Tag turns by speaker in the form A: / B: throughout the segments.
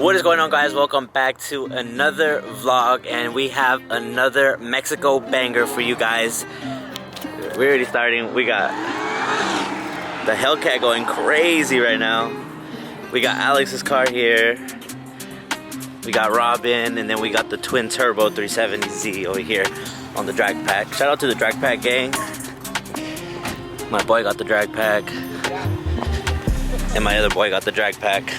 A: What is going on, guys? Welcome back to another vlog, and we have another Mexico banger for you guys. We're already starting. We got the Hellcat going crazy right now. We got Alex's car here. We got Robin, and then we got the twin turbo 370Z over here on the drag pack. Shout out to the drag pack gang. My boy got the drag pack, and my other boy got the drag pack.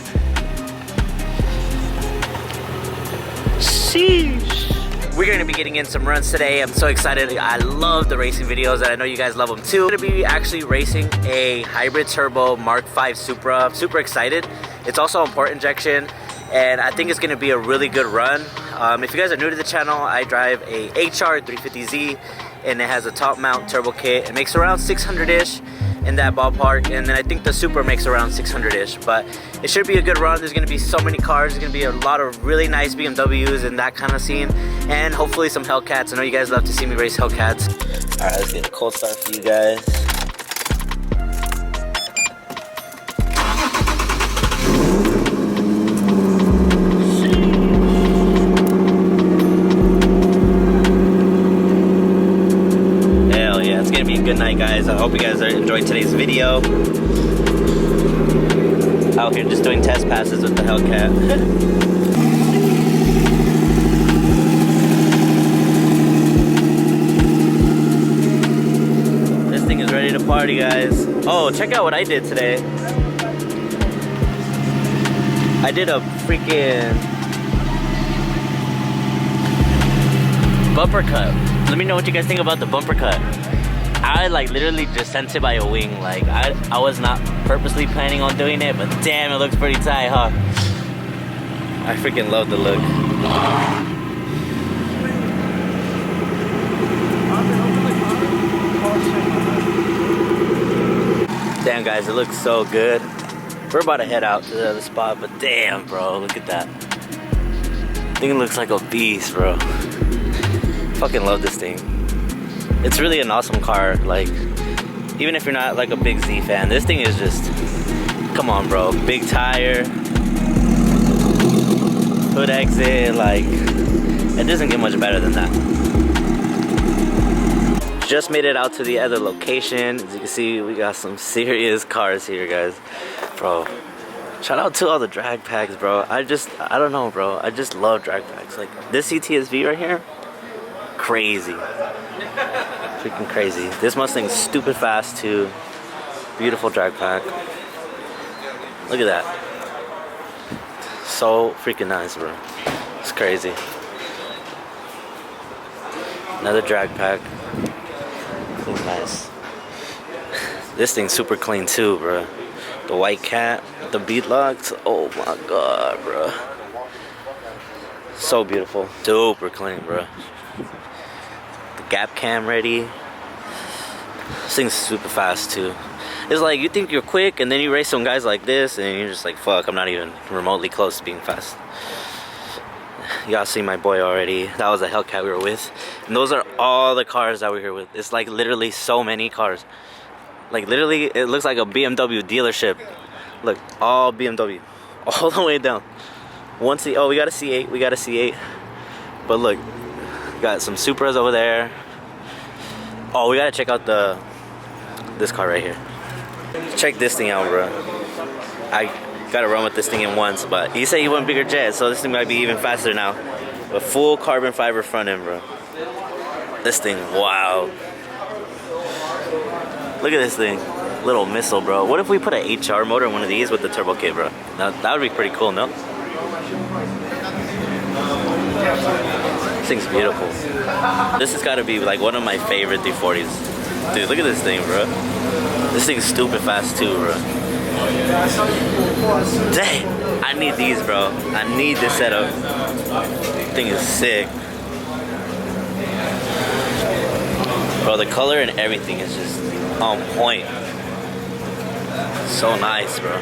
A: Sheesh. We're gonna be getting in some runs today. I'm so excited. I love the racing videos, and I know you guys love them too. I'm gonna be actually racing a hybrid turbo Mark V Supra. I'm super excited. It's also on port injection, and I think it's gonna be a really good run. If you guys are new to the channel, I drive a HR 350Z, and it has a top mount turbo kit. It makes around 600-ish in that ballpark, and then I think the Supra makes around 600-ish, but it should be a good run. There's gonna be so many cars. There's gonna be a lot of really nice BMWs and that kind of scene, and hopefully some Hellcats. I know you guys love to see me race Hellcats. All right, let's get a cold start for you guys. Good night, guys. I hope you guys are enjoying today's video. Out here just doing test passes with the Hellcat. This thing is ready to party, guys. Oh, check out what I did today. I did a freaking bumper cut. Let me know what you guys think about the bumper cut. I literally just sent it by a wing. I was not purposely planning on doing it, but damn, it looks pretty tight, huh? I freaking love the look. Damn, guys, it looks so good. We're about to head out to the other spot, but damn, bro, look at that. Thing looks like a beast, bro. Fucking love this thing. It's really an awesome car. Even if you're not a big Z fan, this thing is just, come on, bro. Big tire, hood exit, it doesn't get much better than that. Just made it out to the other location. As you can see, we got some serious cars here, guys. Bro, shout out to all the drag packs, bro. I don't know, bro. I just love drag packs. This CTSV right here, crazy. Freaking crazy. This Mustang's stupid fast too. Beautiful drag pack. Look at that. So freaking nice, bro. It's crazy. Another drag pack. Nice. This thing's super clean too, bro. The white cat, the bead locks. Oh my god, bro. So beautiful. Super clean, bro. Gap cam ready. This thing's super fast too. It's you think you're quick, and then you race some guys like this, and you're just fuck, I'm not even remotely close to being fast. Y'all see my boy already. That was a Hellcat we were with, and those are all the cars that we're here with. It's literally so many cars. Literally, it looks like a BMW dealership. Look, all BMW, all the way down. Oh, we got a C8. We got a C8. But look, got some Supras over there. Oh, we gotta check out this car right here. Check this thing out, bro. I gotta run with this thing in once, but he said he went bigger jet, so this thing might be even faster now. A full carbon fiber front end, bro. This thing, wow. Look at this thing. Little missile, bro. What if we put an HR motor in one of these with the turbo kit, bro? That would be pretty cool, no? This thing's beautiful. This has got to be one of my favorite 340s. Dude, look at this thing, bro. This thing's stupid fast too, bro. Dang, I need these, bro. I need this setup. This thing is sick. Bro, the color and everything is just on point. So nice, bro.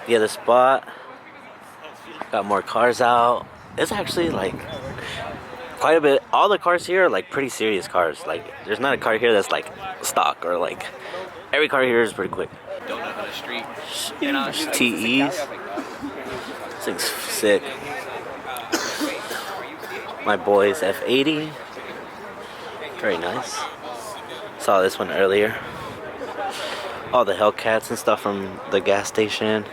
A: the other spot. Got more cars out. It's actually like quite a bit. All the cars here are like pretty serious cars. Like there's not a car here that's like stock or like every car here is pretty quick.
B: Don't know how to street.
A: TEs. This thing's sick. My boy's F80. Very nice. Saw this one earlier. All the Hellcats and stuff from the gas station.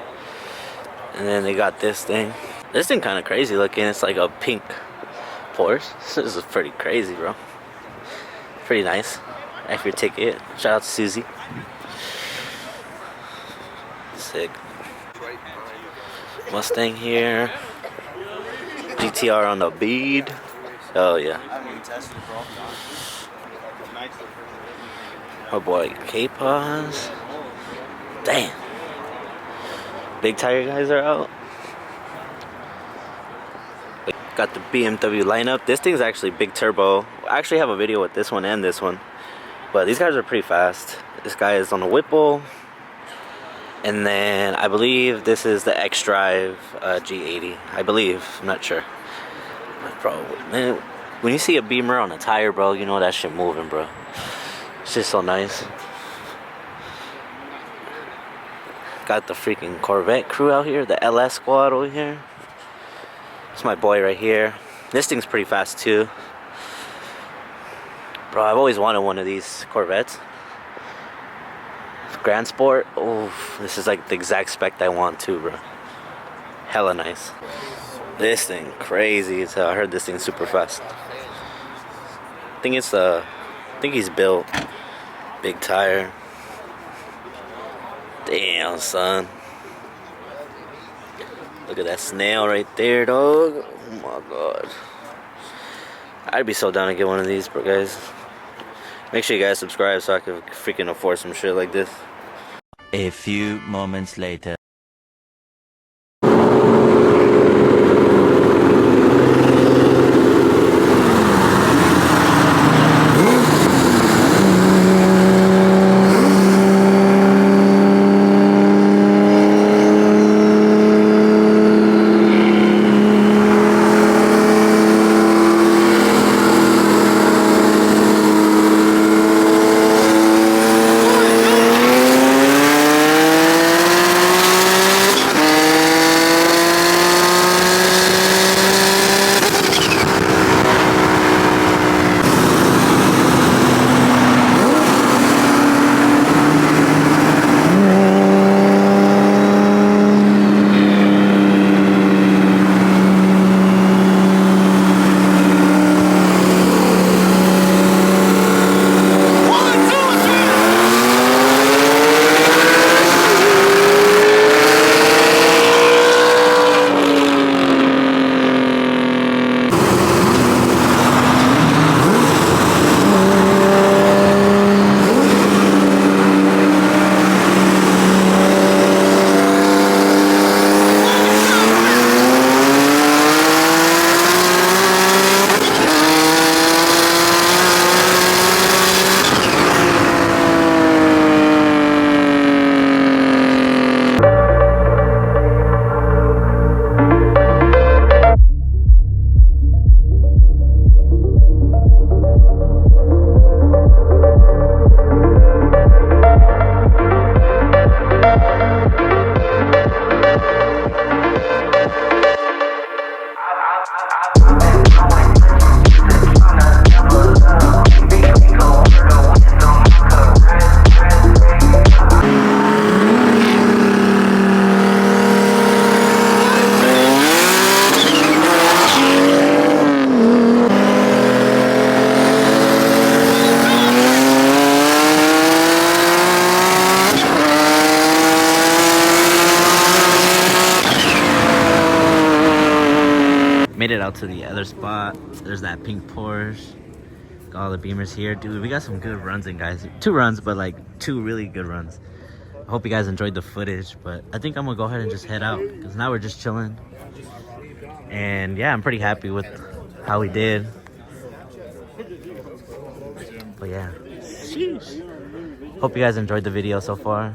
A: And then they got this thing. This thing kind of crazy looking. It's like a pink Porsche. This is pretty crazy, bro. Pretty nice. After your ticket. Shout out to Susie. Sick. Mustang here. GTR on the bead. Oh yeah. My boy K-Paz. Damn. Big tire guys are out. Got the BMW lineup. This thing's actually big turbo. I actually have a video with this one and this one. But these guys are pretty fast. This guy is on a Whipple. And then I believe this is the X-Drive G80. I believe. I'm not sure. Bro, man, when you see a Beamer on a tire, bro, you know that shit moving, bro. It's just so nice. Got the freaking Corvette crew out here. The LS squad over here. It's my boy right here. This thing's pretty fast too. Bro, I've always wanted one of these Corvettes. Grand Sport. Oh, this is like the exact spec I want too, bro. Hella nice. This thing crazy as hell. I heard this thing's super fast. I think he's built. Big tire. Damn, son. Look at that snail right there, dog. Oh my god. I'd be so down to get one of these, bro, guys. Make sure you guys subscribe so I can freaking afford some shit like this.
C: A few moments later.
A: Made it out to the other spot. There's that pink Porsche. Got all the Beamers here. Dude, we got some good runs in, guys. 2 runs, but like 2 really good runs. I hope you guys enjoyed the footage, but I think I'm gonna go ahead and just head out because now we're just chilling. And yeah, I'm pretty happy with how we did. But yeah, sheesh. Hope you guys enjoyed the video so far.